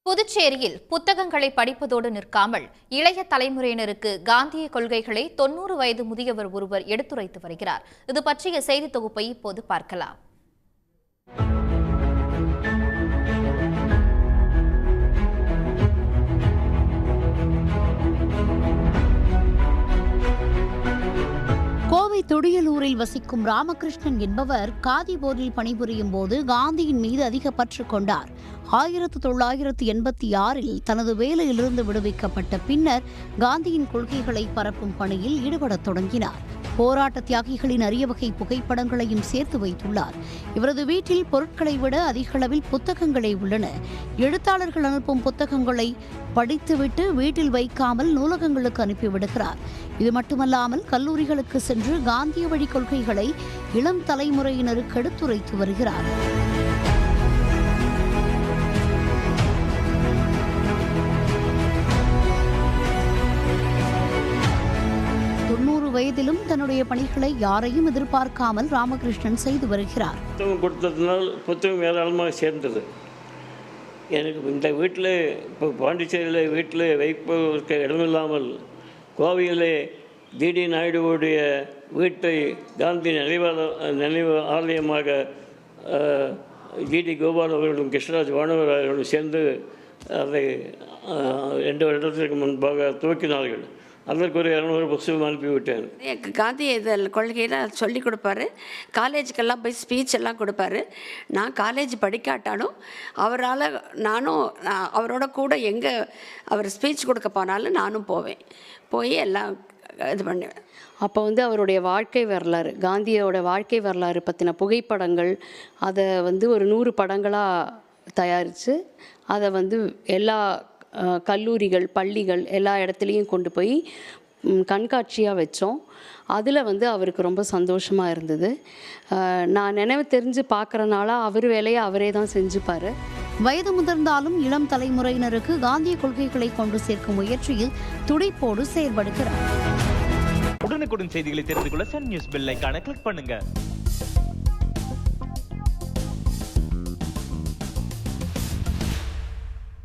புதுச்சேரியில் புத்தகங்களை படிப்பதோடு நிற்காமல் இளைய தலைமுறையினருக்கு காந்திய கொள்கைகளை 90 வயது முதியவர் ஒருவர் எடுத்துரைத்து வருகிறார். இது பற்றிய செய்தி தொகுப்பை இப்போது பார்க்கலாம். கோவை துடியலூரில் வசிக்கும் ராமகிருஷ்ணன் என்பவர் காதிபோரில் பணிபுரியும் போது காந்தியின் மீது அதிக பற்று கொண்டார். 1986இல் தனது வேலையிலிருந்து விடுவிக்கப்பட்ட பின்னர் காந்தியின் கொள்கைகளை பரப்பும் பணியில் ஈடுபடத் தொடங்கினார். போராட்ட தியாகிகளின் அரிய வகை புகைப்படங்களையும் சேர்த்து வைத்துள்ளார். இவரது வீட்டில் பொருட்களை விட அதிக அளவில் புத்தகங்களே உள்ளன. எழுத்தாளர்கள் அனுப்பும் புத்தகங்களை படித்துவிட்டு வீட்டில் வைக்காமல் நூலகங்களுக்கு அனுப்பிவிடுகிறார். இது மட்டுமல்லாமல் கல்லூரிகளுக்கு சென்று காந்திய வழி கொள்கைகளை இளம் தலைமுறையினருக்கு எடுத்துரைத்து வருகிறார். வயதிலும் தன்னுடைய பணிகளை யாரையும் எதிர்பார்க்காமல் ராமகிருஷ்ணன் செய்து வருகிறார். புத்தகம் கொடுத்ததுனால் புத்தகம் ஏராளமாக சேர்ந்தது. எனக்கு இந்த வீட்டில் இப்போ பாண்டிச்சேரியில் வீட்டில் வைப்பதற்கு இடமில்லாமல் கோவையிலே டிடி நாயுடுவுடைய வீட்டை காந்தி நினைவு ஆலயமாக ஜிடி கோபால் அவர்களும் கிருஷ்ணராஜ் வானவர் அவர்களும் சேர்ந்து அதை 2 வருடத்திற்கு முன்பாக துவக்கினார்கள். அதற்கு ஒரு 200 புத்தகம் அனுப்பிவிட்டேன். காந்தி இதில் கொள்கையில் சொல்லி கொடுப்பாரு. காலேஜுக்கெல்லாம் போய் ஸ்பீச் எல்லாம் கொடுப்பாரு. நான் காலேஜ் படிக்காட்டாலும் அவரால் அவரோட கூட எங்கே அவர் ஸ்பீச் கொடுக்க போனாலும் நானும் போய் எல்லாம் இது பண்ணுவேன். அப்போ அவருடைய வாழ்க்கை வரலாறு, காந்தியோட வாழ்க்கை வரலாறு பற்றின புகைப்படங்கள் அதை ஒரு 100 படங்களாக தயாரித்து அதை எல்லா கல்லூரிகள், பள்ளிகள் எல்லா இடத்துலையும் கொண்டு போய் கண்காட்சியாக வச்சோம். அதில் அவருக்கு ரொம்ப சந்தோஷமாக இருந்தது. நான் நினைவு தெரிஞ்சு பார்க்குறனால அவர் வேலையை அவரே தான் செஞ்சுப்பார். வயது முதிர்ந்தாலும் இளம் தலைமுறையினருக்கு காந்திய கொள்கைகளை கொண்டு சேர்க்கும் முயற்சியில் துடிப்போடு செயல்படுகிறார். உடனுக்குடன் செய்திகளை தெரிந்து கொள்ள சன் நியூஸ் பெல் ஐகானை கிளிக் பண்ணுங்க.